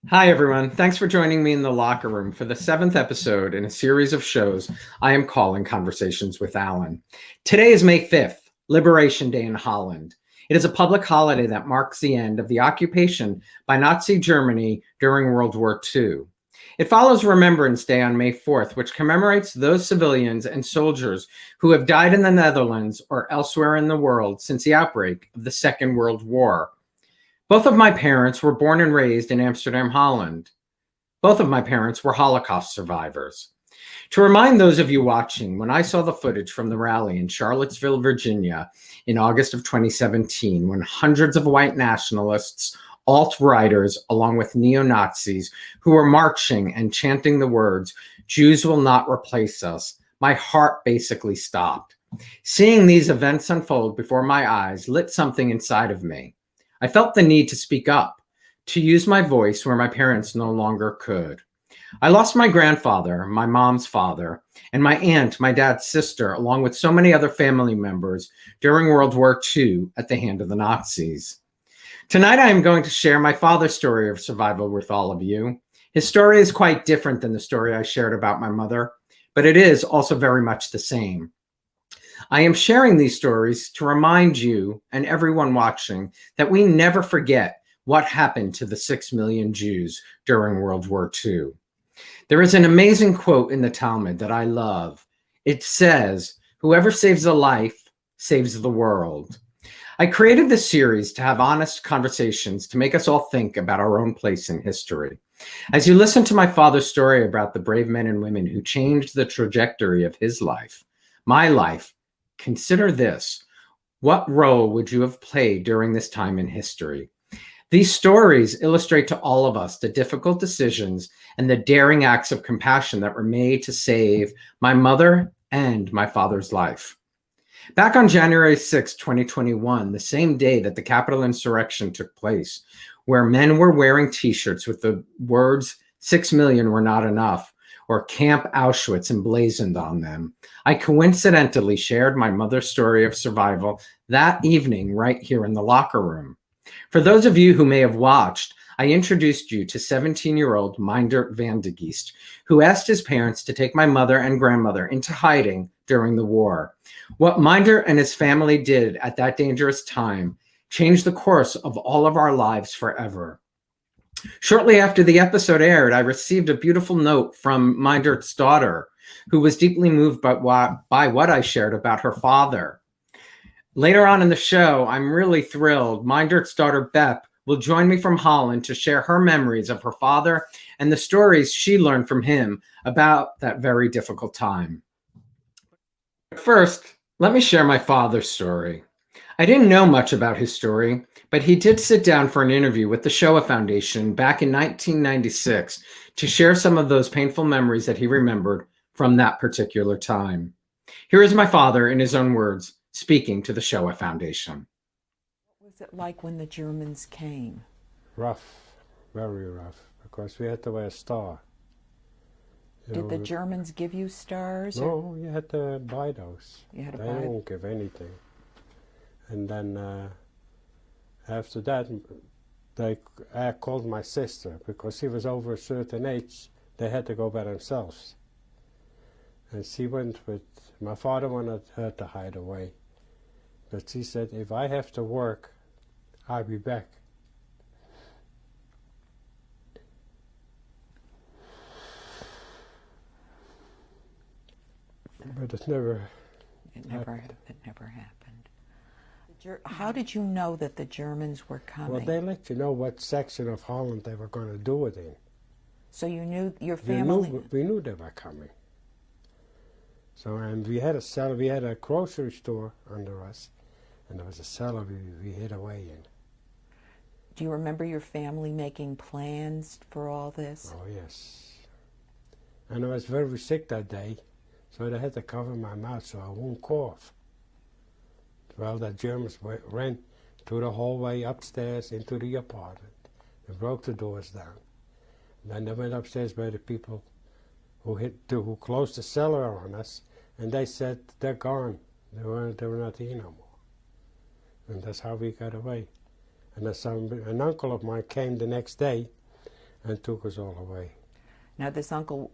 Hi, everyone. Thanks for joining me in the locker room for the seventh episode in a series of shows I am calling Conversations with Alan. Today is May 5th, Liberation Day in Holland. It is a public holiday that marks the end of the occupation by Nazi Germany during World War II. It follows Remembrance Day on May 4th, which commemorates those civilians and soldiers who have died in the Netherlands or elsewhere in the world since the outbreak of the Second World War. Both of my parents were born and raised in Amsterdam, Holland. Both of my parents were Holocaust survivors. To remind those of you watching, when I saw the footage from the rally in Charlottesville, Virginia in August of 2017, when hundreds of white nationalists, alt-righters, along with neo-Nazis who were marching and chanting the words, "Jews will not replace us," my heart basically stopped. Seeing these events unfold before my eyes lit something inside of me. I felt the need to speak up, to use my voice where my parents no longer could. I lost my grandfather, my mom's father, and my aunt, my dad's sister, along with so many other family members during World War II at the hand of the Nazis. Tonight, I am going to share my father's story of survival with all of you. His story is quite different than the story I shared about my mother, but it is also very much the same. I am sharing these stories to remind you and everyone watching that we never forget what happened to the 6 million Jews during World War II. There is an amazing quote in the Talmud that I love. It says, "Whoever saves a life saves the world." I created this series to have honest conversations to make us all think about our own place in history. As you listen to my father's story about the brave men and women who changed the trajectory of his life, my life, consider this. What role would you have played during this time in history? These stories illustrate to all of us the difficult decisions and the daring acts of compassion that were made to save my mother and my father's life. Back on January 6, 2021, the same day that the Capitol insurrection took place, where men were wearing t-shirts with the words 6 million were not enough, or Camp Auschwitz emblazoned on them, I coincidentally shared my mother's story of survival that evening right here in the locker room. For those of you who may have watched, I introduced you to 17-year-old Meindert van de Geest, who asked his parents to take my mother and grandmother into hiding during the war. What Meindert and his family did at that dangerous time changed the course of all of our lives forever. Shortly after the episode aired, I received a beautiful note from Meindert's daughter, who was deeply moved by what I shared about her father. Later on in the show, I'm really thrilled. Meindert's daughter, Beth, will join me from Holland to share her memories of her father and the stories she learned from him about that very difficult time. But first, let me share my father's story. I didn't know much about his story, but he did sit down for an interview with the SHOAH Foundation back in 1996 to share some of those painful memories that he remembered from that particular time. Here is my father, in his own words, speaking to the SHOAH Foundation. What was it like when the Germans came? Rough, very rough, because we had to wear a star. Did the Germans give you stars? No, you had to buy those. You had to They buy don't give anything. And then after that, they called my sister, because she was over a certain age, they had to go by themselves. And she went with, my father wanted her to hide away. But she said, if I have to work, I'll be back. But It never happened. How did you know that the Germans were coming? Well, they let you know what section of Holland they were going to do it in. So you knew your family? We knew they were coming. So, and we had a cellar, we had a grocery store under us, and there was a cellar we hid away in. Do you remember your family making plans for all this? Oh, yes. And I was very sick that day, so they had to cover my mouth so I won't cough. Well, the Germans ran through the hallway upstairs into the apartment and broke the doors down. Then they went upstairs by the people who closed the cellar on us, and they said they're gone. They were not here no more. And that's how we got away. And an uncle of mine came the next day, and took us all away. Now this uncle,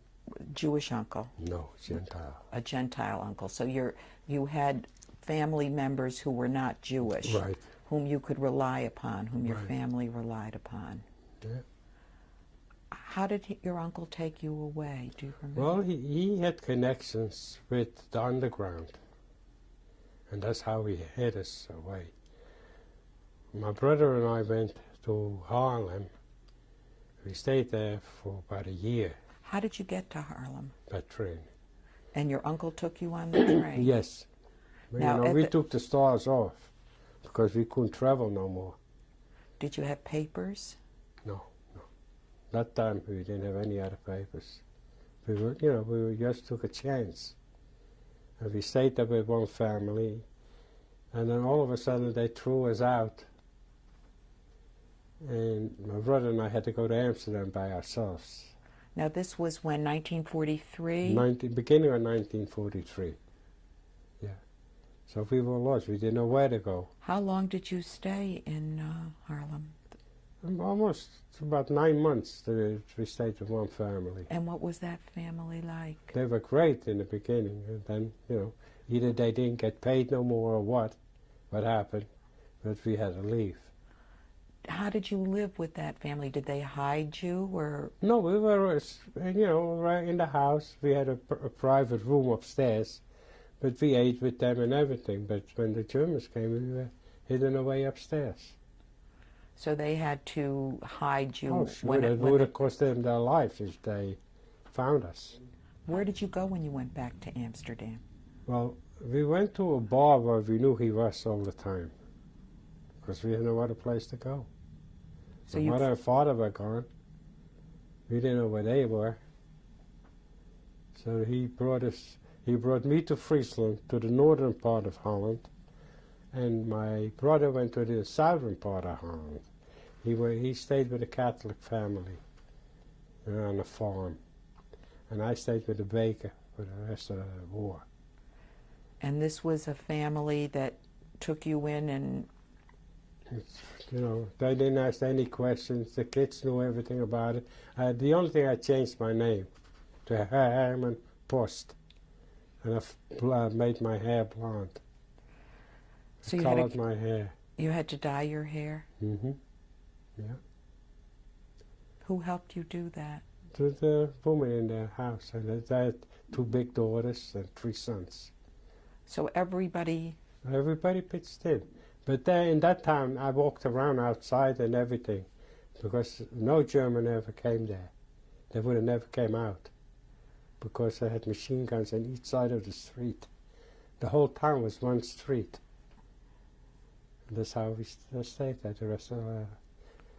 Jewish uncle, No, Gentile. a Gentile uncle. So you had family members who were not Jewish, Right. whom you could rely upon, whom your Right. family relied upon. Yeah. How did your uncle take you away? Do you remember? Well, he had connections with the underground, and that's how he hid us away. My brother and I went to Harlem. We stayed there for about a year How did you get to Harlem? by train. And your uncle took you on the train? Yes. But, Now, you know, at we the- took the stars off because we couldn't travel no more. Did you have papers? No. That time we didn't have any other papers. We just took a chance. And we stayed there with one family, and then all of a sudden they threw us out. And my brother and I had to go to Amsterdam by ourselves. Now this was when, 1943? Beginning of 1943. Yeah. So we were lost. We didn't know where to go. How long did you stay in Harlem? Almost about 9 months we stayed with one family. And what was that family like? They were great in the beginning, and then, either they didn't get paid no more or what happened, but we had to leave. How did you live with that family? Did they hide you, or? No, we were, right in the house. We had a private room upstairs, but we ate with them and everything. But when the Germans came, we were hidden away upstairs. So they had to hide you? Oh, sure, it would have cost them their lives if they found us. Where did you go when you went back to Amsterdam? Well, we went to a bar where we knew he was all the time, because we had no other place to go. So My mother and father were gone. We didn't know where they were. So he brought me to Friesland, to the northern part of Holland, and my brother went to the southern part of Holland. He stayed with a Catholic family on a farm, and I stayed with a baker for the rest of the war. And this was a family that took you in, and They didn't ask any questions. The kids knew everything about it. The only thing I changed my name to Herman Post, and I made my hair blonde. so I colored my hair. you had to dye your hair. Mm-hmm. Yeah. Who helped you do that? To the woman in the house, and they had 2 big daughters and 3 sons. So everybody. Everybody pitched in. But then in that time, I walked around outside and everything, because no German ever came there. They would have never came out, because they had machine guns on each side of the street. The whole town was one street. And that's how we stayed there the rest of our life.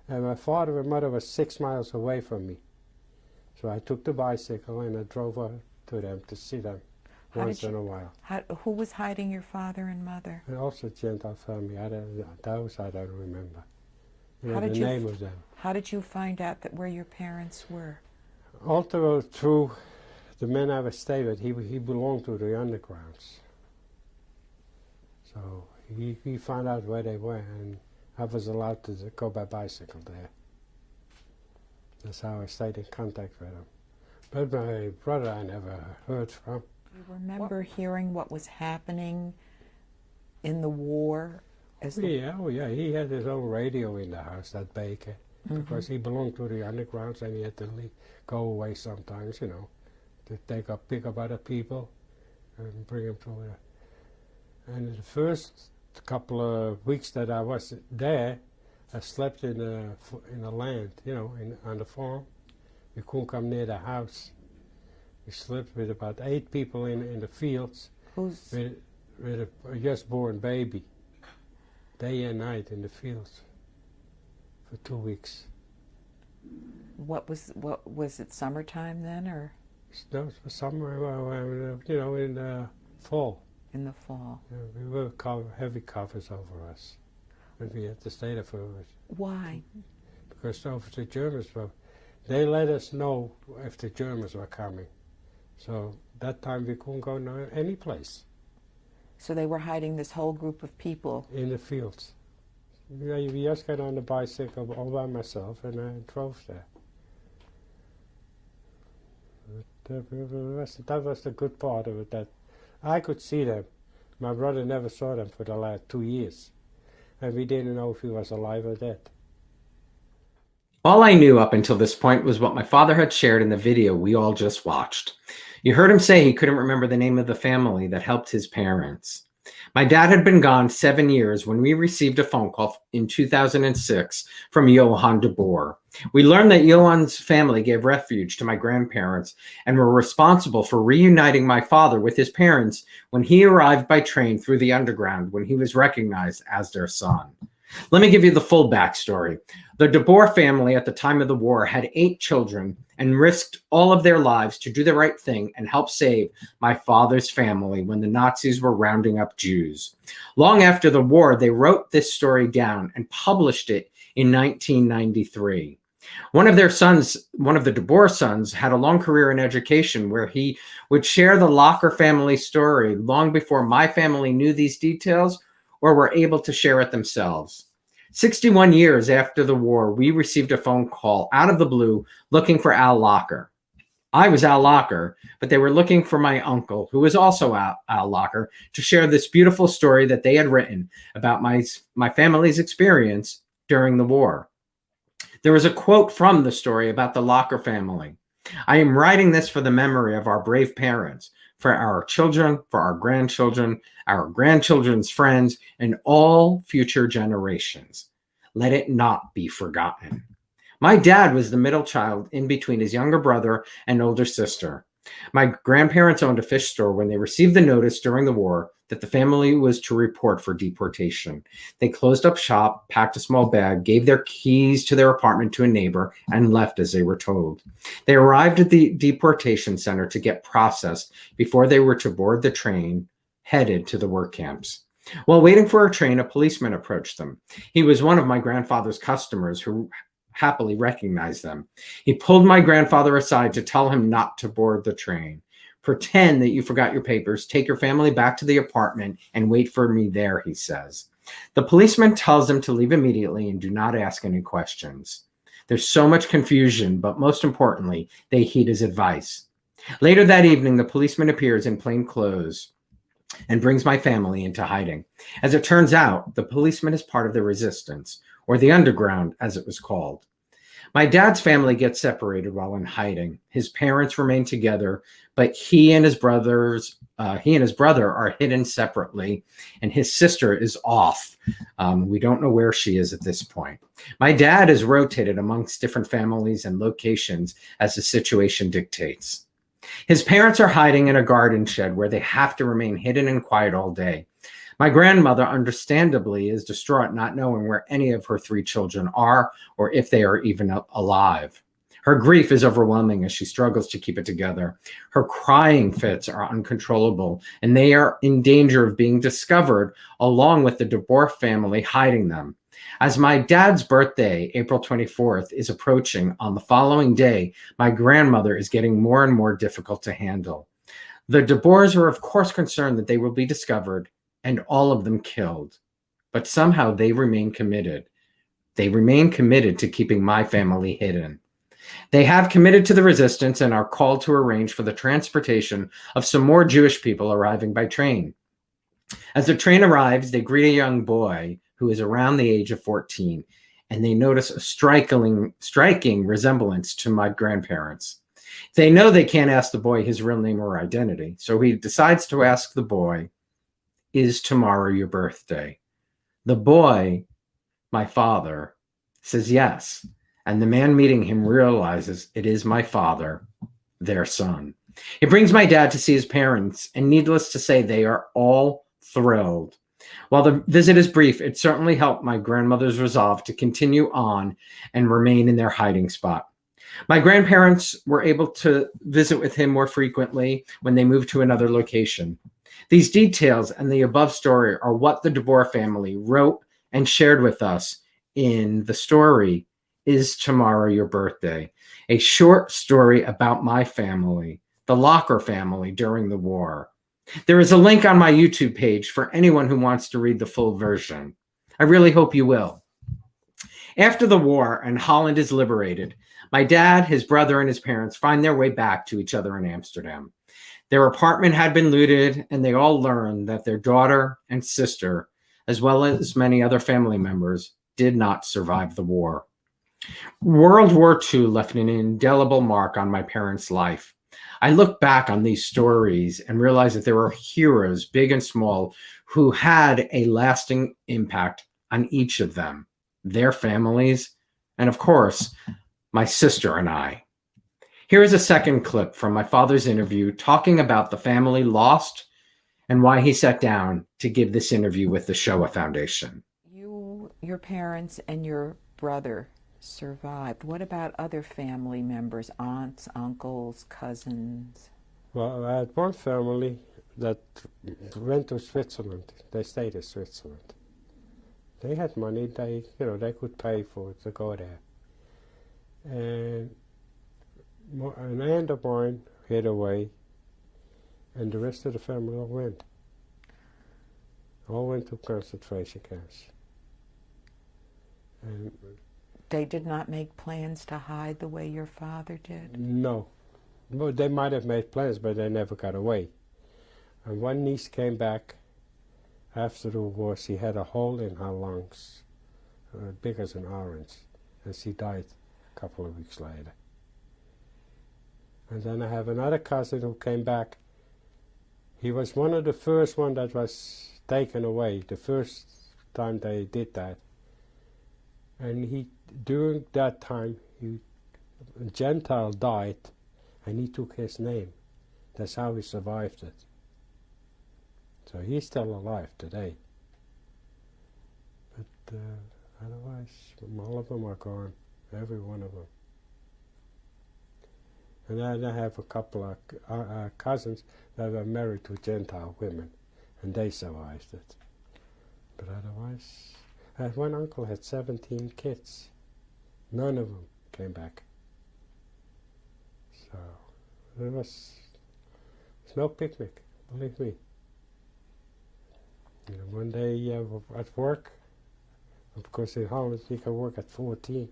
And my father and mother were 6 miles away from me. So I took the bicycle and I drove up to them to see them once in a while. Who was hiding your father and mother? And also Gentile family. Those I don't remember. How did the you name of them. How did you find out that where your parents were? Also through the man I was staying with, he belonged to the undergrounds. So he found out where they were, and I was allowed to go by bicycle there. That's how I stayed in contact with him. But my brother I never heard from. You remember hearing what was happening in the war? Oh yeah, he had his own radio in the house, that baker, because he belonged to the undergrounds, and he had to go away sometimes, to pick up other people and bring them to it. And the first couple of weeks that I was there, I slept in the land, on the farm. We couldn't come near the house. We slept with about 8 people in the fields with a just born baby, day and night in the fields for 2 weeks. What was it, summertime then, or? No, it was summer, in the fall. In the fall. Yeah, we were heavy covers over us, and we had to stay there for it. Why? Because the Germans they let us know if the Germans were coming. So that time we couldn't go any place. So they were hiding this whole group of people? In the fields. We just got on the bicycle all by myself, and I drove there. That was the good part of it, that I could see them. My brother never saw them for the last 2 years, and we didn't know if he was alive or dead. All I knew up until this point was what my father had shared in the video we all just watched. You heard him say he couldn't remember the name of the family that helped his parents. My dad had been gone 7 years when we received a phone call in 2006 from Johan DeBoer. We learned that Johan's family gave refuge to my grandparents and were responsible for reuniting my father with his parents when he arrived by train through the underground when he was recognized as their son. Let me give you the full backstory. The DeBoer family at the time of the war had 8 children and risked all of their lives to do the right thing and help save my father's family when the Nazis were rounding up Jews. Long after the war, they wrote this story down and published it in 1993. One of the DeBoer sons, had a long career in education where he would share the Locher family story long before my family knew these details or were able to share it themselves. 61 years after the war, we received a phone call out of the blue looking for Al Locher. I was Al Locher, but they were looking for my uncle, who was also Al Locher, to share this beautiful story that they had written about my family's experience during the war. There was a quote from the story about the Locher family. I am writing this for the memory of our brave parents, for our children, for our grandchildren's friends, and all future generations. Let it not be forgotten. My dad was the middle child in between his younger brother and older sister. My grandparents owned a fish store when they received the notice during the war that the family was to report for deportation. They closed up shop, packed a small bag, gave their keys to their apartment to a neighbor, and left as they were told. They arrived at the deportation center to get processed before they were to board the train headed to the work camps. While waiting for a train, a policeman approached them. He was one of my grandfather's customers who happily recognized them. He pulled my grandfather aside to tell him not to board the train. Pretend that you forgot your papers, take your family back to the apartment, and wait for me there, he says. The policeman tells them to leave immediately and do not ask any questions. There's so much confusion, but most importantly, they heed his advice. Later that evening, the policeman appears in plain clothes and brings my family into hiding. As it turns out, the policeman is part of the resistance, or the underground, as it was called. My dad's family gets separated while in hiding. His parents remain together, but he and his brother are hidden separately, and his sister is off. We don't know where she is at this point. My dad is rotated amongst different families and locations as the situation dictates. His parents are hiding in a garden shed where they have to remain hidden and quiet all day. My grandmother, understandably, is distraught, not knowing where any of her 3 children are or if they are even alive. Her grief is overwhelming as she struggles to keep it together. Her crying fits are uncontrollable, and they are in danger of being discovered, along with the DeBoer family hiding them. As my dad's birthday, April 24th, is approaching on the following day, my grandmother is getting more and more difficult to handle. The DeBoers are, of course, concerned that they will be discovered and all of them killed. But somehow they remain committed. They remain committed to keeping my family hidden. They have committed to the resistance and are called to arrange for the transportation of some more Jewish people arriving by train. As the train arrives, they greet a young boy who is around the age of 14, and they notice a striking resemblance to my grandparents. They know they can't ask the boy his real name or identity, so he decides to ask the boy, "Is tomorrow your birthday?" The boy, my father, says yes, and the man meeting him realizes it is my father, their son. He brings my dad to see his parents, and needless to say, they are all thrilled. While the visit is brief, it certainly helped my grandmother's resolve to continue on and remain in their hiding spot. My grandparents were able to visit with him more frequently when they moved to another location. These details and the above story are what the DeBoer family wrote and shared with us in the story, "Is Tomorrow Your Birthday?" A short story about my family, the Locher family, during the war. There is a link on my YouTube page for anyone who wants to read the full version. I really hope you will. After the war and Holland is liberated, My dad, his brother, and his parents find their way back to each other in Amsterdam. Their apartment had been looted, and they all learned that their daughter and sister, as well as many other family members, did not survive the war. World War II left an indelible mark on my parents' life. I look back on these stories and realize that there were heroes, big and small, who had a lasting impact on each of them, their families, and of course, my sister and I. Here is a second clip from my father's interview talking about the family lost and why he sat down to give this interview with the SHOAH Foundation. You, your parents, and your brother survived. What about other family members, aunts, uncles, cousins? Well, I had one family that went to Switzerland. They stayed in Switzerland. They had money. They could pay for it to go there. And an aunt of mine hid away, and the rest of the family all went. All went to concentration camps. And They did not make plans to hide the way your father did? no. Well, they might have made plans, but they never got away. And one niece came back after the war. She had a hole in her lungs, big as an orange, and she died a couple of weeks later. And then I have another cousin who came back. He was one of the first one that was taken away, the first time they did that. And during that time, a Gentile died, and he took his name. That's how he survived it. So he's still alive today. But otherwise, all of them are gone, every one of them. And then I have a couple of cousins that were married to Gentile women, and they survived it. But otherwise, I had one uncle had 17 kids. None of them came back. So it was no picnic, believe me. One day at work, of course in Holland you can work at 14.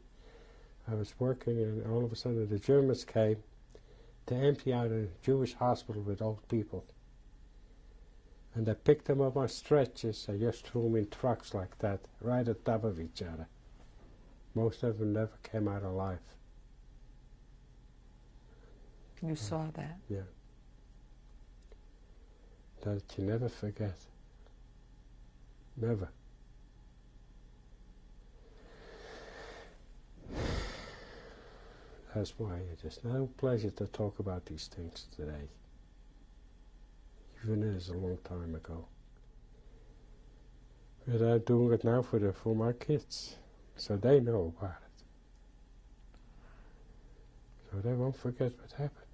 I was working, and all of a sudden the Germans came to empty out a Jewish hospital with old people. And they picked them up on stretchers and just threw them in trucks like that, right on top of each other. Most of them never came out alive. You saw that? Yeah. That you never forget. Never. That's why it is no pleasure to talk about these things today. Even it is a long time ago. But I'm doing it now for my kids, so they know about it. So they won't forget what happened.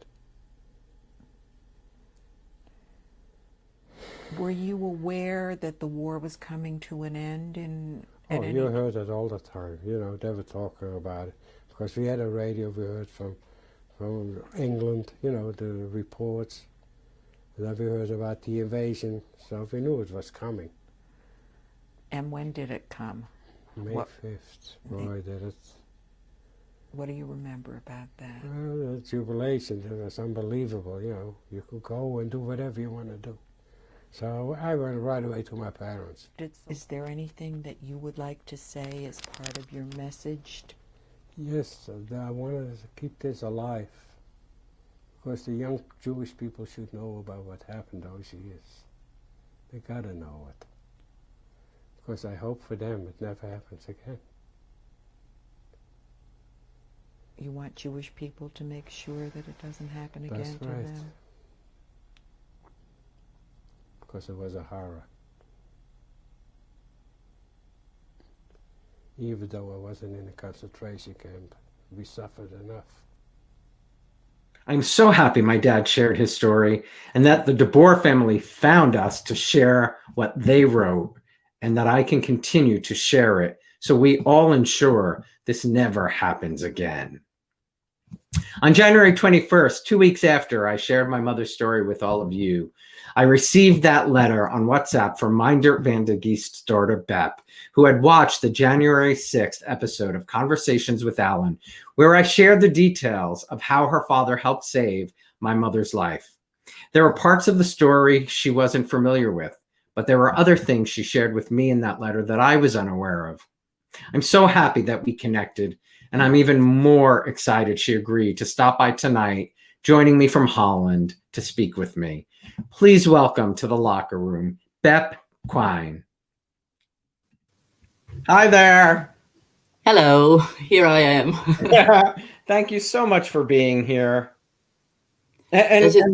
Were you aware that the war was coming to an end? Oh, you heard it all the time. They were talking about it. Because we had a radio, we heard from England, the reports. And then we heard about the invasion, so we knew it was coming. And when did it come? May 5th, boy, did it. What do you remember about that? Well, the jubilation, it was unbelievable, You could go and do whatever you want to do. So I went right away to my parents. Is there anything that you would like to say as part of your message? Yes, I wanted to keep this alive. Because the young Jewish people should know about what happened those years. They gotta know it. Because I hope for them it never happens again. You want Jewish people to make sure that it doesn't happen again That's to right. them? Because it was a horror. Even though I wasn't in a concentration camp, we suffered enough. I'm so happy my dad shared his story and that the DeBoer family found us to share what they wrote, and that I can continue to share it so we all ensure this never happens again. On January 21st, 2 weeks after I shared my mother's story with all of you, I received that letter on WhatsApp from Meindert van de Geest's daughter, Bep, who had watched the January 6th episode of Conversations with Alan, where I shared the details of how her father helped save my mother's life. There were parts of the story she wasn't familiar with, but there were other things she shared with me in that letter that I was unaware of. I'm so happy that we connected, and I'm even more excited she agreed to stop by tonight, joining me from Holland to speak with me. Please welcome to the locker room, Bep Quine. Hi there. Hello, here I am. Thank you so much for being here. And Yes, it's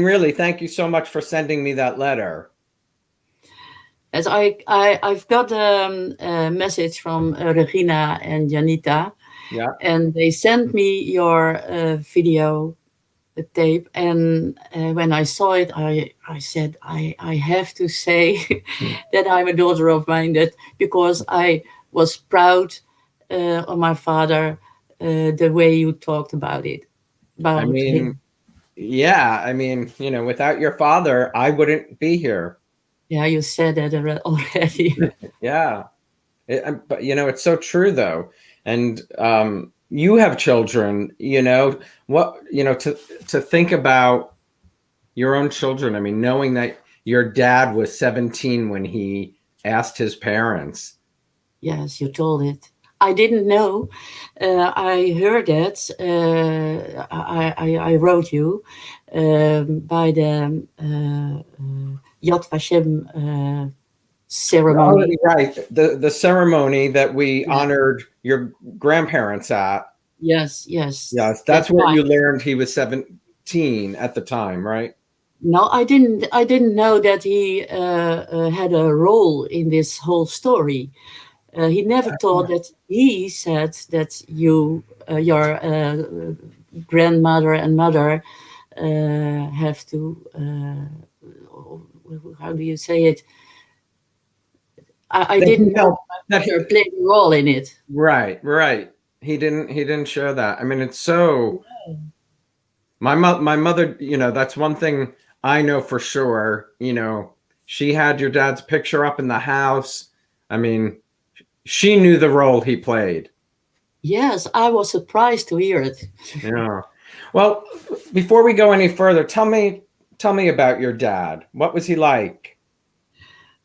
really, thank you so much for sending me that letter. As I've got a message from Regina and Janita, Yeah. and they sent me your video tape. And when I saw it, I said, I have to say that I'm a daughter of mine, that because I was proud of my father, the way you talked about it. I mean, yeah, I mean, you know, without your father, I wouldn't be here. Yeah, you said that already. Yeah. But, you know, it's so true, though. And you have children, you know, to think about your own children. I mean, knowing that your dad was 17 when he asked his parents. Yes, you told it. I didn't know. I heard that. I wrote you by the Yad Vashem ceremony. Oh, right. The ceremony that we honored your grandparents at. Yes. Yes, that's where you learned he was 17 at the time, right? No, I didn't know that he had a role in this whole story. He never thought that. He said that you, your grandmother and mother, have to. How do you say it? I didn't know that he played a role in it. Right. He didn't show that. I mean, it's so. My mother, you know, that's one thing I know for sure. You know, she had your dad's picture up in the house. I mean, she knew the role he played. Yes, I was surprised to hear it. Yeah. Well, before we go any further, tell me about your dad. What was he like?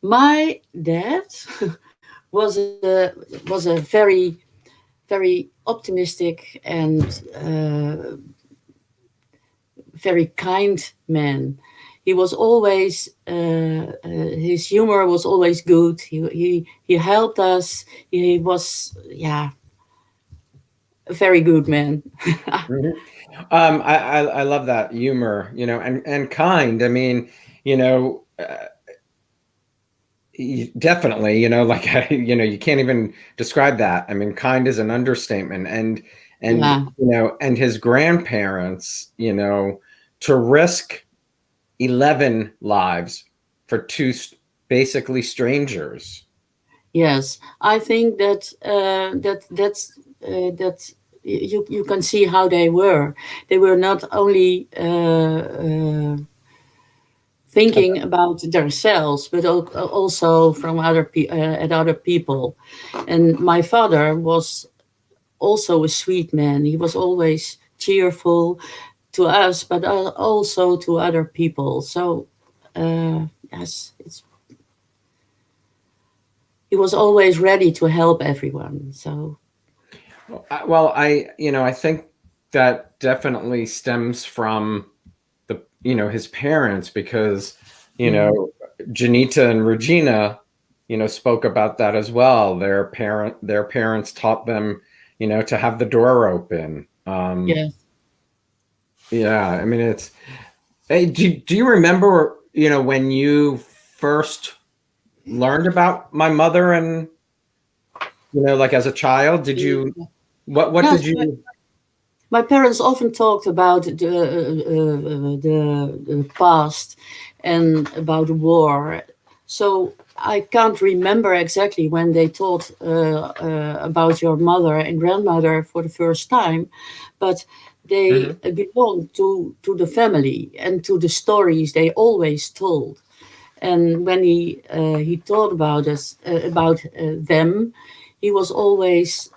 My dad was a very, very optimistic and very kind man. He was always his humor was always good. He helped us. He was a very good man. I love that humor, you know, and kind. I mean, you know, definitely, you know, like you know, you can't even describe that. I mean, kind is an understatement, and you know, and his grandparents, you know, to risk 11 lives for two basically strangers. Yes, I think that that you can see how they were. They were not only thinking about themselves, but also from other people. And my father was also a sweet man. He was always cheerful to us, but also to other people. So yes, he was always ready to help everyone. So well, you know, I think that definitely stems from you know, his parents, because, you know, Janita and Regina, you know, spoke about that as well. Their parents taught them, you know, to have the door open. yes. Yeah, I mean, it's. Hey, do you remember, you know, when you first learned about my mother, and, you know, like as a child, did you? What Yes, did you? my parents often talked about the past and about the war. So I can't remember exactly when they told about your mother and grandmother for the first time, but they belong to the family and to the stories they always told. And when he thought about us about them, he was always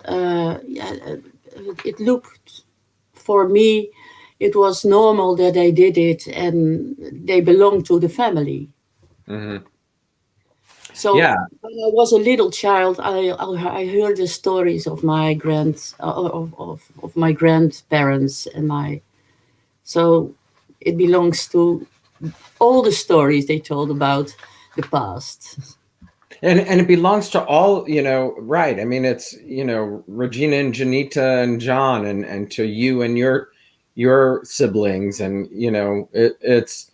it looked for me, it was normal that they did it and they belonged to the family. So Yeah. when I was a little child, I heard the stories of my of my grandparents and my, so it belongs to all the stories they told about the past. And it belongs to all, right. I mean, it's, Regina and Janita and John and to you and your siblings. And, it's,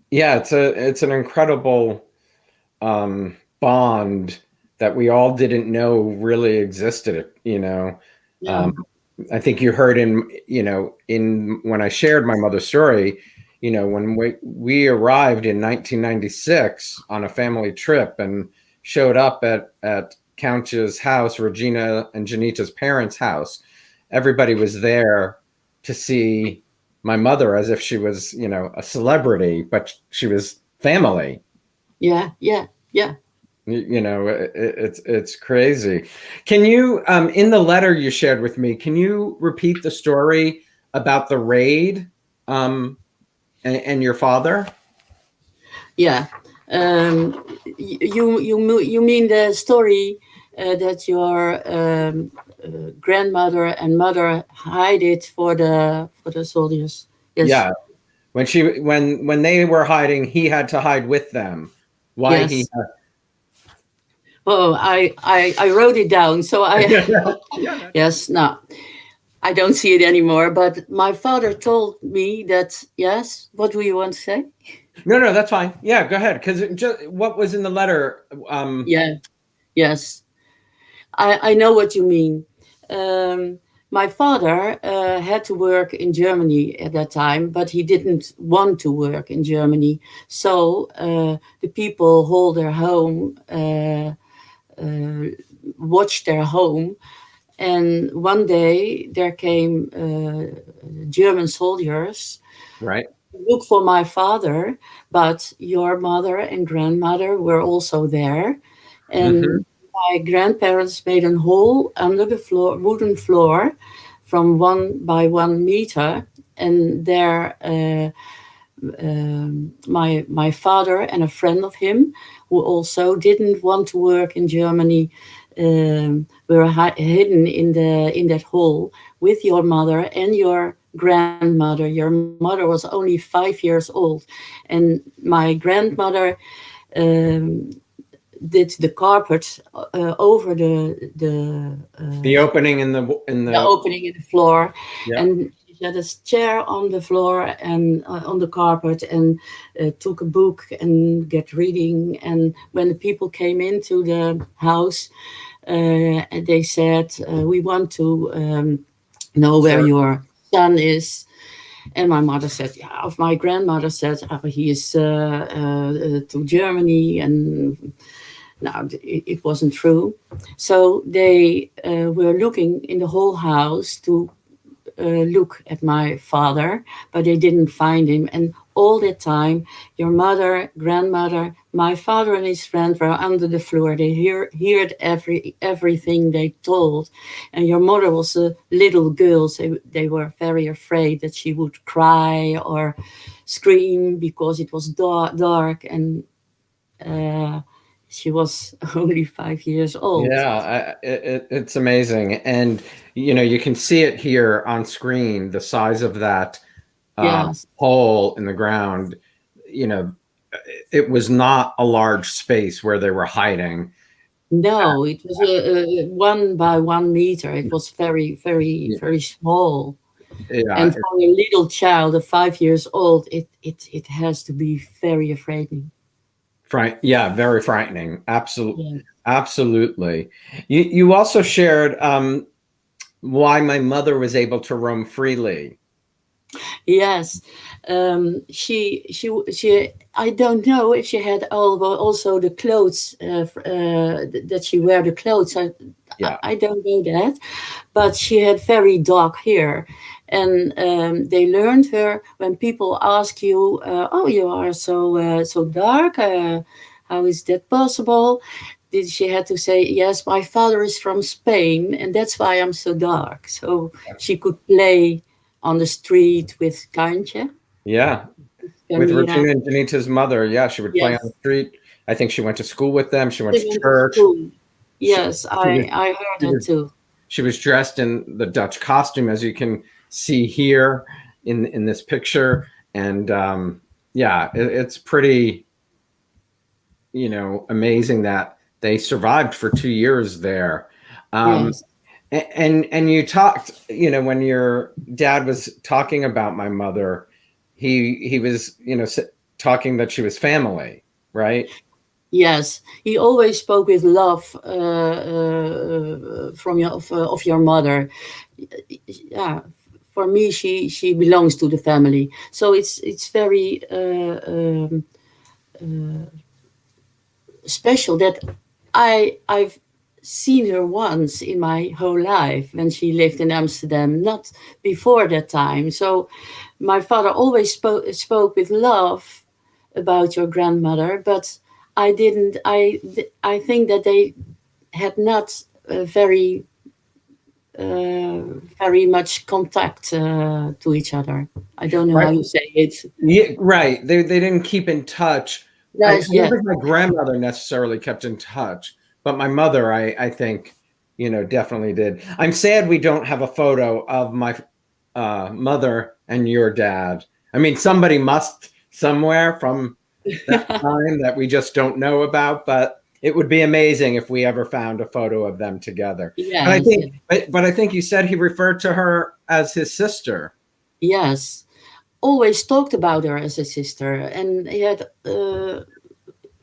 yeah, it's an incredible, bond that we all didn't know really existed, Yeah. I think you heard in when I shared my mother's story, when we arrived in 1996 on a family trip and showed up at Count's house, Regina and Janita's parents' house, everybody was there to see my mother as if she was, a celebrity, but she was family. Yeah, yeah, yeah. It's crazy. Can you, in the letter you shared with me, can you repeat the story about the raid, and your father? Yeah. You mean the story that your grandmother and mother hide it for the soldiers? Yes. Yeah. When they were hiding, he had to hide with them. Why he Yes. Oh, I wrote it down. So I yes. No, I don't see it anymore. But my father told me that. Yes. What do you want to say? No, that's fine. Yeah, go ahead. Because what was in the letter? Yeah. Yes. I know what you mean. Um, my father had to work in Germany at that time, but he didn't want to work in Germany. So the people hold their home, watched their home. And one day there came German soldiers Right. to look for my father, but your mother and grandmother were also there. Hmm. And my grandparents made a hole under the floor, wooden floor, from 1 by 1 meter, and there my father and a friend of him, who also didn't want to work in Germany, were hidden in that hole with your mother and your grandmother. Your mother was only 5 years old, and my grandmother um, did the carpet over The opening in the the opening in the floor, yeah. and she had a chair on the floor and on the carpet, and took a book and get reading. And when the people came into the house, and they said, "We want to know where Sure. your son is." And my mother said, yeah, of my grandmother said, he is to Germany, and no, it wasn't true. So they were looking in the whole house to look at my father, but they didn't find him. And all that time, your mother, grandmother, my father and his friend were under the floor. They heard everything they told. And your mother was a little girl, so they were very afraid that she would cry or scream because it was dark, and she was only 5 years old. Yeah, it's amazing, and you can see it here on screen. The size of that Yes. hole in the ground. You know, it was not a large space where they were hiding. No, it was a 1 by 1 meter. It was very, very, Yeah, very small. yeah, And for a little child of 5 years old, it has to be very frightening. yeah, very frightening. Absolutely, Yeah. absolutely. You also shared why my mother was able to roam freely. Yes, she. I don't know if she had also the clothes that she wear the clothes. Yeah. I don't know that, but she had very dark hair, and they learned her when people ask you, "Oh, you are so dark. How is that possible?" Did she had to say, "Yes, my father is from Spain, and that's why I'm so dark." So she could play on the street with Kantje, Yeah. With Camira. Regina and Janita's mother, yeah, she would play on Yes, the street. I think she went to school with them. She went they to went to church. school. She, Yes, she was I heard she that was too. she was dressed in the Dutch costume, as you can see here in this picture, and yeah, it's pretty, amazing that they survived for 2 years there. Um, Yes. and you talked, when your dad was talking about my mother, he was, talking that she was family, right? Yes, he always spoke with love from of your mother. Yeah, for me, she belongs to the family. So it's very special that I've seen her once in my whole life when she lived in Amsterdam, not before that time. So my father always spoke with love about your grandmother, but I didn't. I think that they had not uh, very much contact to each other. I don't know how Right. you say it. Yeah, right. They didn't keep in touch. I Yes, don't yes, think my grandmother necessarily kept in touch, but my mother, I think, definitely did. I'm sad we don't have a photo of my mother and your dad. I mean, somebody must somewhere from that time that we just don't know about, but it would be amazing if we ever found a photo of them together. But I yes, think, yes. but I think you said he referred to her as his sister. Yes. Always talked about her as a sister, and he had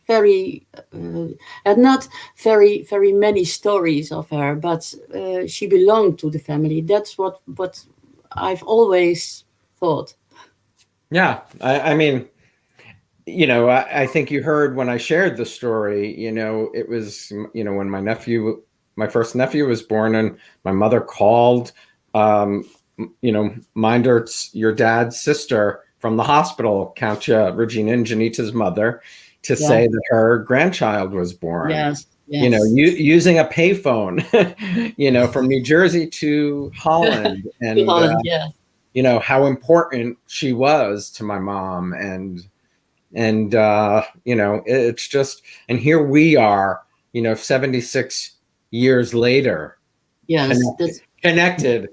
very had not very many stories of her, but she belonged to the family. That's what I've always thought. Yeah, I mean, I think you heard when I shared the story, it was, when my first nephew was born, and my mother called, Mindert's, your dad's sister from the hospital, Countja Regina and Janita's mother, to Yeah. say that her grandchild was born, Yes. Yes. using a payphone, from New Jersey to Holland. To And, Holland. Yeah. how important she was to my mom. And it's just, and here we are, 76 years later, Yes. connected, connected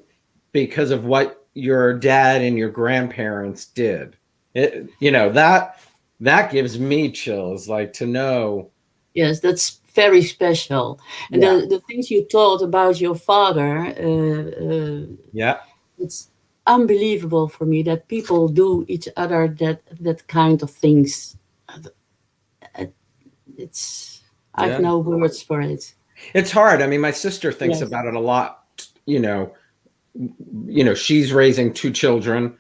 because of what your dad and your grandparents did. That gives me chills, like, to know. That's very special. And Yeah. the things you told about your father, Yeah. it's unbelievable for me that people do each other that kind of things. It's I've Yeah. no words for it. It's hard. I mean, my sister thinks Yes. about it a lot. She's raising two children,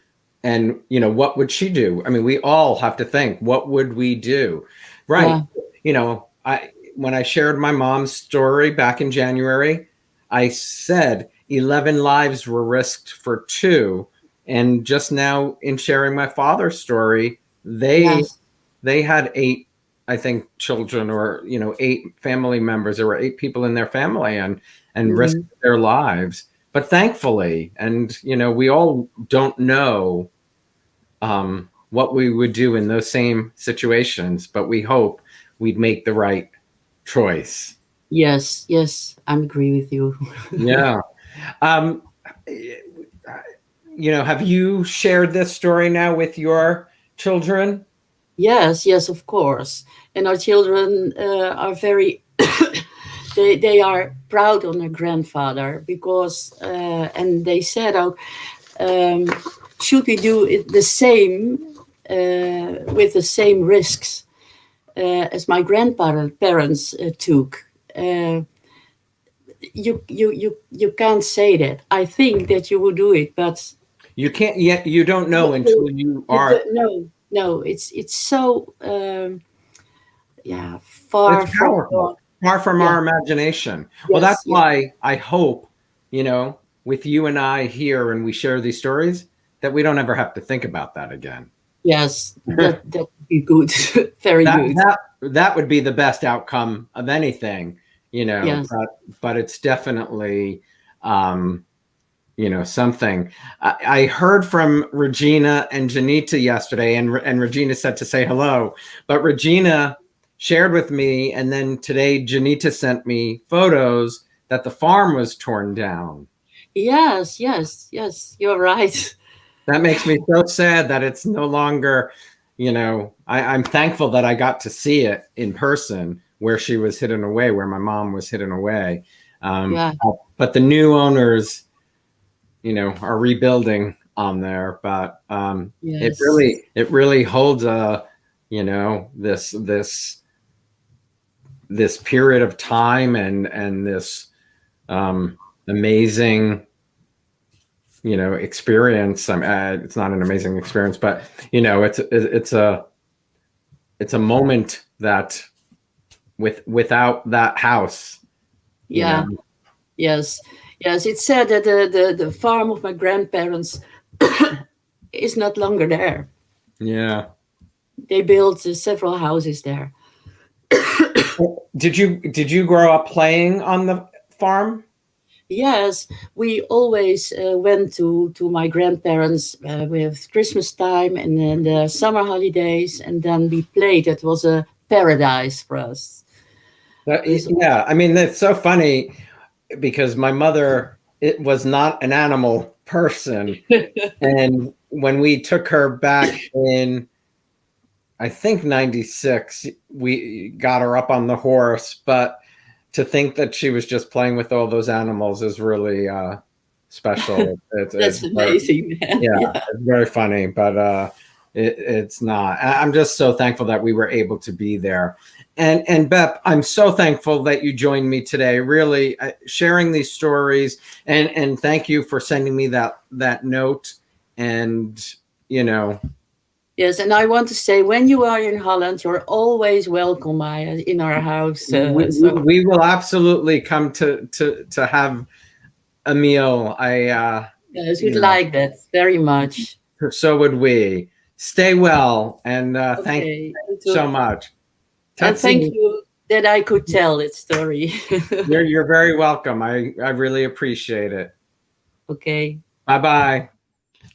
and what would she do? I mean, we all have to think, what would we do? Right. Yeah. I when I shared my mom's story back in January, I said 11 lives were risked for two. And just now, in sharing my father's story, Yes. they had eight, I think, children, or eight family members. There were eight people in their family, and risked Hmm. their lives. But thankfully, and we all don't know what we would do in those same situations, but we hope we'd make the right choice. Yes. Yes. I agree with you. Yeah. Um, have you shared this story now with your children? Yes. Yes. Of course. And our children are very. They are proud on their grandfather because and they said, "Oh, um, should we do it the same with the same risks as my grandparents took?" Uh, you can't say that. I think that you would do it, but You can't yet. You don't know until you are. No, it's so yeah, far It's from powerful, far from yeah, our imagination. Well, that's yes, yes, why I hope, with you and I here and we share these stories, that we don't ever have to think about that again. yes. That would be good, very That good. that would be the best outcome of anything, Yes, but it's definitely something. I heard from Regina and Janita yesterday, and Regina said to say hello, but Regina shared with me, and then today Janita sent me photos that the farm was torn down. yes, yes, yes. You're right. That makes me so sad that it's no longer, I'm thankful that I got to see it in person where she was hidden away, where my mom was hidden away. Yeah, But the new owners, are rebuilding on there, but yes, it really holds this period of time and this amazing experience. It's not an amazing experience, but it's a moment that without that house, yeah, yes, yes. It's said that the farm of my grandparents is not longer there. yeah. They built several houses there. Did you grow up playing on the farm? Yes, we always went to my grandparents with Christmas time and then the summer holidays, and then we played. It was a paradise for us. It Yeah, I mean, that's so funny because my mother, it was not an animal person. And when we took her back in, I think 96, we got her up on the horse, but to think that she was just playing with all those animals is really special. That's amazing, man. Yeah, Yeah. it's very funny, but it's not. I'm just so thankful that we were able to be there. And Bep, I'm so thankful that you joined me today. Really sharing these stories, and thank you for sending me that note. And Yes, and I want to say, when you are in Holland, you're always welcome, Maya, in our house. So we will absolutely come to have a meal. yes, we'd like that very much. So would we. Stay well, and thank Okay, you so much. and thank Tatsi, you that I could tell that story. you're very welcome. I really appreciate it. Okay. Bye bye.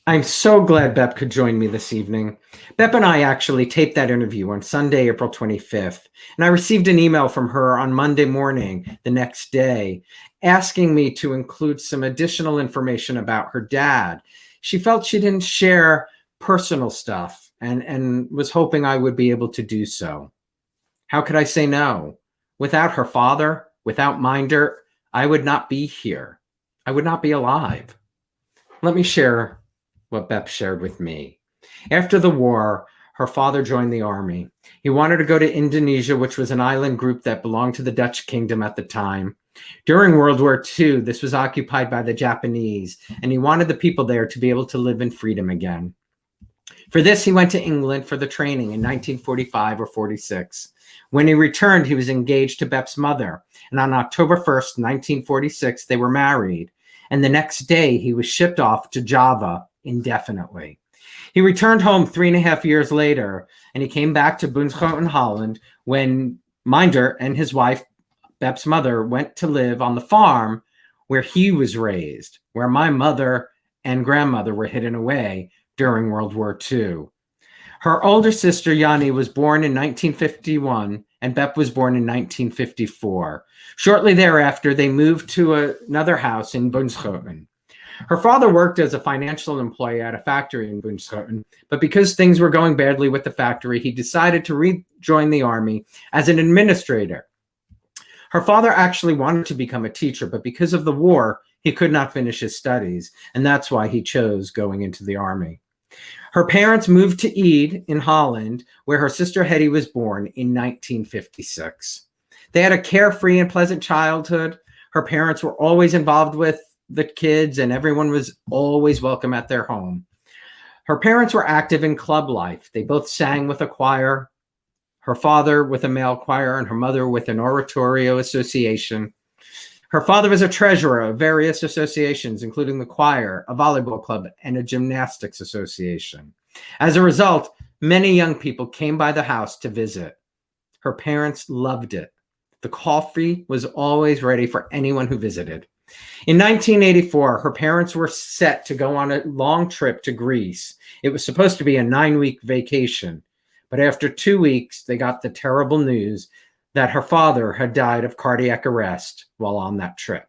I'm so glad Bep could join me this evening. Bep and I actually taped that interview on Sunday, April 25th, and I received an email from her on Monday morning, the next day, asking me to include some additional information about her dad. She felt she didn't share personal stuff and was hoping I would be able to do so. How could I say no? Without her father, without Minder, I would not be here. I would not be alive. Let me share what Bep shared with me. After the war, her father joined the army. He wanted to go to Indonesia, which was an island group that belonged to the Dutch kingdom at the time. During World War II, this was occupied by the Japanese, and he wanted the people there to be able to live in freedom again. For this, he went to England for the training in 1945 or 46. When he returned, he was engaged to Bep's mother, and on October 1st, 1946, they were married. And the next day, he was shipped off to Java indefinitely. He returned home 3.5 years later, and he came back to Bunschoten, Holland, when Minder and his wife, Bep's mother, went to live on the farm where he was raised, where my mother and grandmother were hidden away during World War II. Her older sister, Yanni, was born in 1951, and Bep was born in 1954. Shortly thereafter, they moved to another house in Bunschoten. Her father worked as a financial employee at a factory in Bunschoten, but because things were going badly with the factory, he decided to rejoin the army as an administrator. Her father actually wanted to become a teacher, but because of the war, he could not finish his studies, and that's why he chose going into the army. Her parents moved to Ede in Holland, where her sister Hetty was born in 1956. They had a carefree and pleasant childhood. Her parents were always involved with the kids, and everyone was always welcome at their home. Her parents were active in club life. They both sang with a choir, her father with a male choir and her mother with an oratorio association. Her father was a treasurer of various associations, including the choir, a volleyball club, and a gymnastics association. As a result, many young people came by the house to visit. Her parents loved it. The coffee was always ready for anyone who visited. In 1984, her parents were set to go on a long trip to Greece. It was supposed to be a 9-week vacation, but after 2 weeks, they got the terrible news that her father had died of cardiac arrest while on that trip.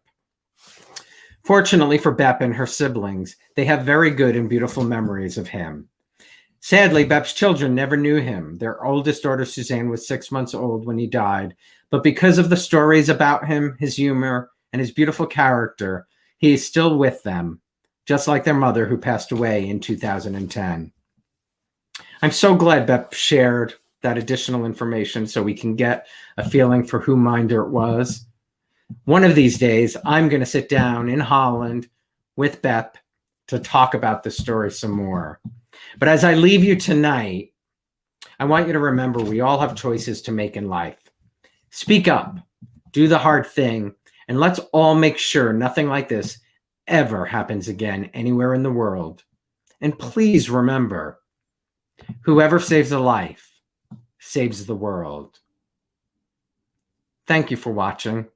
Fortunately for Bep and her siblings, they have very good and beautiful memories of him. Sadly, Bep's children never knew him. Their oldest daughter, Suzanne, was 6 months old when he died, but because of the stories about him, his humor, and his beautiful character, he is still with them, just like their mother, who passed away in 2010. I'm so glad Bep shared that additional information so we can get a feeling for who Minder was. One of these days, I'm going to sit down in Holland with Bep to talk about this story some more. But as I leave you tonight, I want you to remember we all have choices to make in life. Speak up, do the hard thing, and let's all make sure nothing like this ever happens again anywhere in the world. And please remember, whoever saves a life saves the world. Thank you for watching.